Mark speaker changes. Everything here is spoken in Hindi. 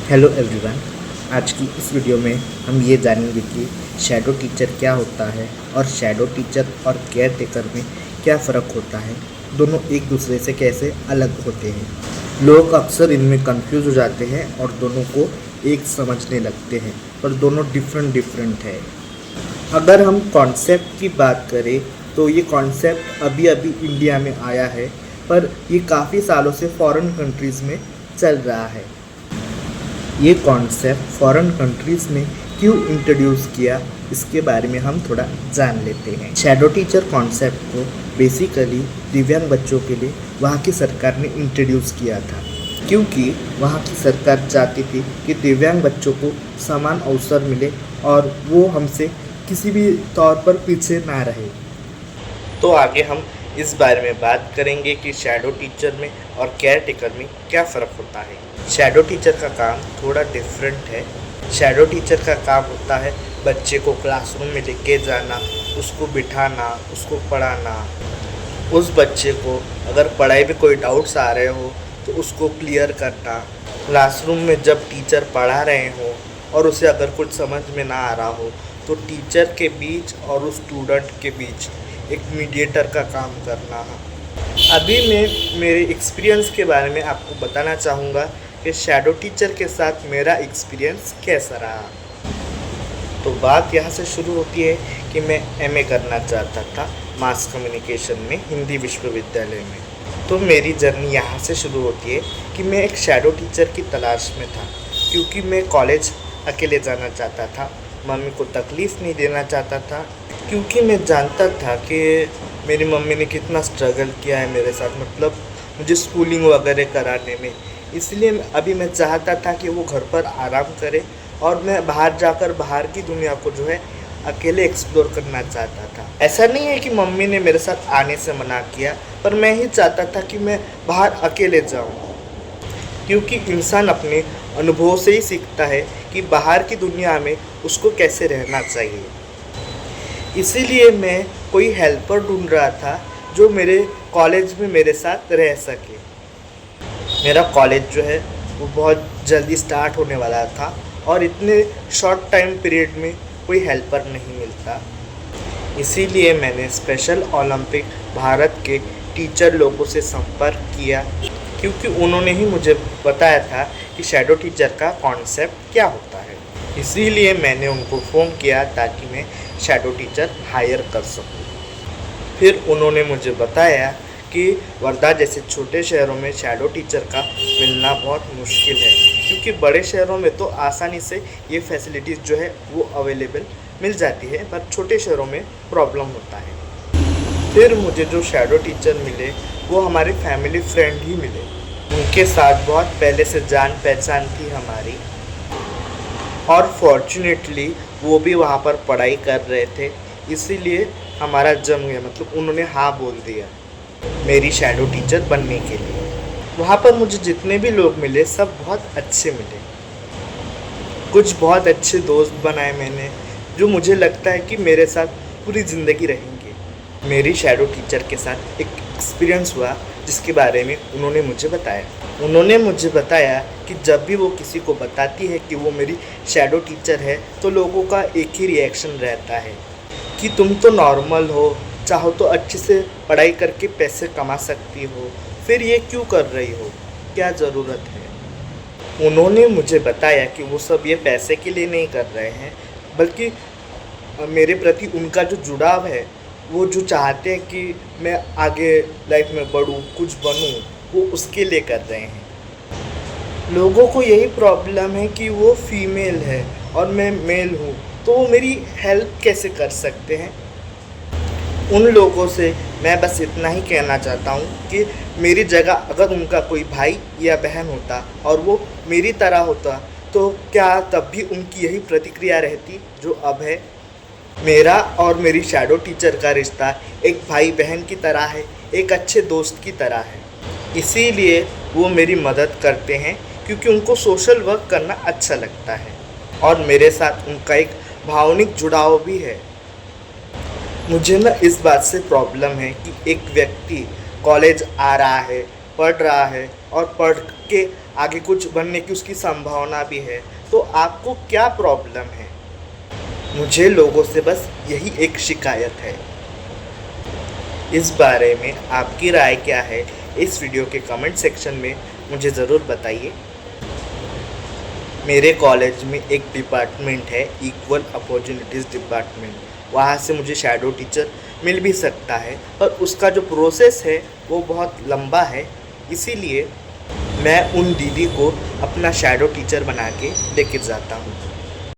Speaker 1: Hello everyone. आज की इस वीडियो में हम ये जानेंगे कि शैडो टीचर क्या होता है और शैडो टीचर और केयर टेकर में क्या फ़र्क होता है, दोनों एक दूसरे से कैसे अलग होते हैं। लोग अक्सर इनमें कंफ्यूज हो जाते हैं और दोनों को एक समझने लगते हैं, पर दोनों डिफरेंट है। अगर हम कॉन्सेप्ट की बात करें तो ये कॉन्सेप्ट अभी अभी इंडिया में आया है, पर ये काफ़ी सालों से फॉरेन कंट्रीज़ में चल रहा है। ये कॉन्सेप्ट फॉरेन कंट्रीज़ में क्यों इंट्रोड्यूस किया, इसके बारे में हम थोड़ा जान लेते हैं। शैडो टीचर कॉन्सेप्ट को बेसिकली दिव्यांग बच्चों के लिए वहाँ की सरकार ने इंट्रोड्यूस किया था, क्योंकि वहाँ की सरकार चाहती थी कि दिव्यांग बच्चों को समान अवसर मिले और वो हमसे किसी भी तौर पर पीछे ना रहे। तो आगे हम इस बारे में बात करेंगे कि शैडो टीचर में और केयर टेकर में क्या फ़र्क होता है। शैडो टीचर का काम थोड़ा डिफरेंट है। शैडो टीचर का काम होता है बच्चे को क्लासरूम में लेके जाना, उसको बिठाना, उसको पढ़ाना। उस बच्चे को अगर पढ़ाई में कोई डाउट्स आ रहे हो तो उसको क्लियर करना। क्लासरूम में जब टीचर पढ़ा रहे हो और उसे अगर कुछ समझ में ना आ रहा हो तो टीचर के बीच और उस स्टूडेंट के बीच एक मीडिएटर का काम करना है। अभी मैं मेरे एक्सपीरियंस के बारे में आपको बताना चाहूँगा कि शैडो टीचर के साथ मेरा एक्सपीरियंस कैसा रहा। तो बात यहाँ से शुरू होती है कि मैं एमए करना चाहता था मास कम्युनिकेशन में हिंदी विश्वविद्यालय में। तो मेरी जर्नी यहाँ से शुरू होती है कि मैं एक शैडो टीचर की तलाश में था, क्योंकि मैं कॉलेज अकेले जाना चाहता था, मम्मी को तकलीफ़ नहीं देना चाहता था, क्योंकि मैं जानता था कि मेरी मम्मी ने कितना स्ट्रगल किया है मेरे साथ, मतलब मुझे स्कूलिंग वगैरह कराने में। इसलिए अभी मैं चाहता था कि वो घर पर आराम करे और मैं बाहर जाकर बाहर की दुनिया को जो है अकेले एक्सप्लोर करना चाहता था। ऐसा नहीं है कि मम्मी ने मेरे साथ आने से मना किया, पर मैं ही चाहता था कि मैं बाहर अकेले जाऊं, क्योंकि इंसान अपने अनुभव से ही सीखता है कि बाहर की दुनिया में उसको कैसे रहना चाहिए। इसीलिए मैं कोई हेल्पर ढूंढ रहा था जो मेरे कॉलेज में मेरे साथ रह सके। मेरा कॉलेज जो है वो बहुत जल्दी स्टार्ट होने वाला था और इतने शॉर्ट टाइम पीरियड में कोई हेल्पर नहीं मिलता। इसीलिए मैंने स्पेशल ओलंपिक भारत के टीचर लोगों से संपर्क किया, क्योंकि उन्होंने ही मुझे बताया था कि शैडो टीचर का कॉन्सेप्ट क्या होता है। इसीलिए मैंने उनको फ़ोन किया ताकि मैं शैडो टीचर हायर कर सकूं। फिर उन्होंने मुझे बताया कि वर्धा जैसे छोटे शहरों में शैडो टीचर का मिलना बहुत मुश्किल है, क्योंकि बड़े शहरों में तो आसानी से ये फैसिलिटीज़ जो है वो अवेलेबल मिल जाती है, पर छोटे शहरों में प्रॉब्लम होता है। फिर मुझे जो शैडो टीचर मिले वो हमारे फैमिली फ्रेंड ही मिले। उनके साथ बहुत पहले से जान पहचान थी हमारी, और फॉर्चुनेटली वो भी वहाँ पर पढ़ाई कर रहे थे, इसीलिए हमारा जम गया, मतलब उन्होंने हाँ बोल दिया मेरी शैडो टीचर बनने के लिए। वहाँ पर मुझे जितने भी लोग मिले सब बहुत अच्छे मिले। कुछ बहुत अच्छे दोस्त बनाए मैंने, जो मुझे लगता है कि मेरे साथ पूरी ज़िंदगी रहेंगे। मेरी शैडो टीचर के साथ एक एक्सपीरियंस हुआ जिसके बारे में उन्होंने मुझे बताया। उन्होंने मुझे बताया कि जब भी वो किसी को बताती है कि वो मेरी शैडो टीचर है तो लोगों का एक ही रिएक्शन रहता है कि तुम तो नॉर्मल हो, चाहो तो अच्छे से पढ़ाई करके पैसे कमा सकती हो, फिर ये क्यों कर रही हो, क्या ज़रूरत है। उन्होंने मुझे बताया कि वो सब ये पैसे के लिए नहीं कर रहे हैं, बल्कि मेरे प्रति उनका जो जुड़ाव है, वो जो चाहते हैं कि मैं आगे लाइफ में बढ़ूँ, कुछ बनूँ, वो उसके लिए कर रहे हैं। लोगों को यही प्रॉब्लम है कि वो फीमेल है और मैं मेल हूँ, तो वो मेरी हेल्प कैसे कर सकते हैं। उन लोगों से मैं बस इतना ही कहना चाहता हूँ कि मेरी जगह अगर उनका कोई भाई या बहन होता और वो मेरी तरह होता तो क्या तब भी उनकी यही प्रतिक्रिया रहती जो अब है। मेरा और मेरी शैडो टीचर का रिश्ता एक भाई बहन की तरह है, एक अच्छे दोस्त की तरह है। इसीलिए वो मेरी मदद करते हैं, क्योंकि उनको सोशल वर्क करना अच्छा लगता है और मेरे साथ उनका एक भावनिक जुड़ाव भी है। मुझे ना इस बात से प्रॉब्लम है कि एक व्यक्ति कॉलेज आ रहा है, पढ़ रहा है और पढ़ के आगे कुछ बनने की उसकी संभावना भी है, तो आपको क्या प्रॉब्लम है? मुझे लोगों से बस यही एक शिकायत है। इस बारे में आपकी राय क्या है? इस वीडियो के कमेंट सेक्शन में मुझे ज़रूर बताइए। मेरे कॉलेज में एक डिपार्टमेंट है, इक्वल अपॉर्चुनिटीज़ डिपार्टमेंट। वहाँ से मुझे शैडो टीचर मिल भी सकता है, पर उसका जो प्रोसेस है वो बहुत लंबा है। इसीलिए मैं उन दीदी को अपना शैडो टीचर बना के लेके जाता हूँ।